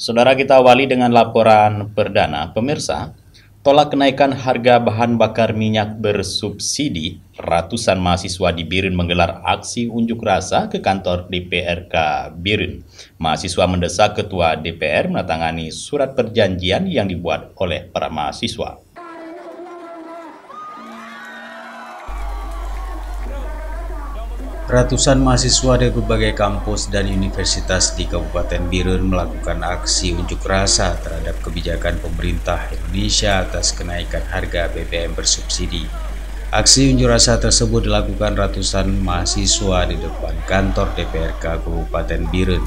Saudara, kita awali dengan laporan perdana. Pemirsa, tolak kenaikan harga bahan bakar minyak bersubsidi, ratusan mahasiswa di Biren menggelar aksi unjuk rasa ke kantor DPRK Biren. Mahasiswa mendesak Ketua DPR menandatangani surat perjanjian yang dibuat oleh para mahasiswa. Ratusan mahasiswa dari berbagai kampus dan universitas di Kabupaten Biren melakukan aksi unjuk rasa terhadap kebijakan pemerintah Indonesia atas kenaikan harga BBM bersubsidi. Aksi unjuk rasa tersebut dilakukan ratusan mahasiswa di depan kantor DPRK Kabupaten Biren.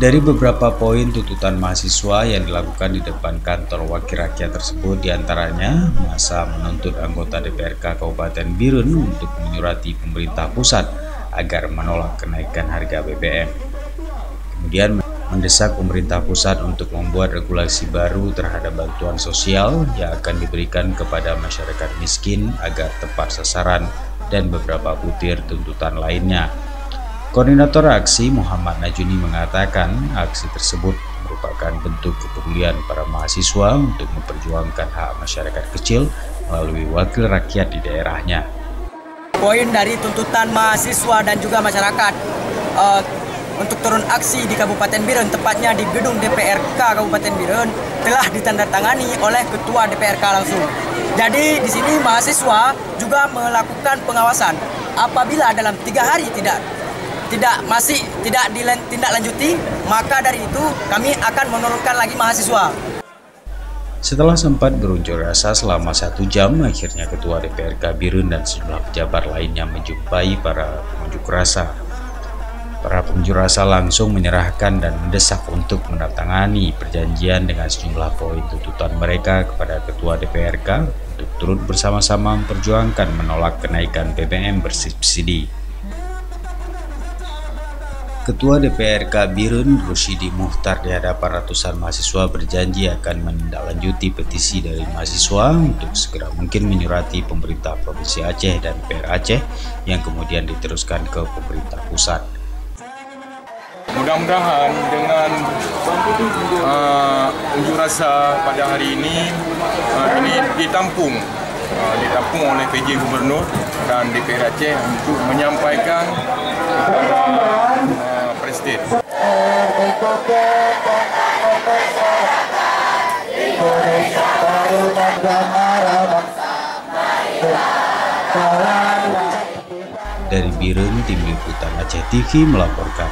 Dari beberapa poin tuntutan mahasiswa yang dilakukan di depan kantor wakil rakyat tersebut, diantaranya masa menuntut anggota DPRK Kabupaten Biren untuk menyurati pemerintah pusat agar menolak kenaikan harga BBM. Kemudian mendesak pemerintah pusat untuk membuat regulasi baru terhadap bantuan sosial yang akan diberikan kepada masyarakat miskin agar tepat sasaran, dan beberapa butir tuntutan lainnya. Koordinator aksi Muhammad Najuni mengatakan aksi tersebut merupakan bentuk kepedulian para mahasiswa untuk memperjuangkan hak masyarakat kecil melalui wakil rakyat di daerahnya. Poin dari tuntutan mahasiswa dan juga masyarakat untuk turun aksi di Kabupaten Biren, tepatnya di gedung DPRK Kabupaten Biren, telah ditandatangani oleh Ketua DPRK langsung. Jadi di sini mahasiswa juga melakukan pengawasan. Apabila dalam 3 hari masih tidak ditindaklanjuti, maka dari itu kami akan menurunkan lagi mahasiswa. Setelah sempat berunjuk rasa selama 1 jam, akhirnya Ketua DPRK Biren dan sejumlah pejabat lainnya menjumpai para pengunjuk rasa. Para pengunjuk rasa langsung menyerahkan dan mendesak untuk menandatangani perjanjian dengan sejumlah poin tuntutan mereka kepada Ketua DPRK untuk turut bersama-sama memperjuangkan menolak kenaikan BBM bersubsidi. Ketua DPRK Biren, Rusyidi Muhtar, di hadapan ratusan mahasiswa berjanji akan menindaklanjuti petisi dari mahasiswa untuk segera mungkin menyurati pemerintah Provinsi Aceh dan DPR Aceh yang kemudian diteruskan ke pemerintah pusat. Mudah-mudahan dengan unjuk rasa pada hari ini ditampung oleh PJ Gubernur dan DPR Aceh untuk menyampaikan Presiden. Dari Biren, Tim Liputan Aceh TV melaporkan.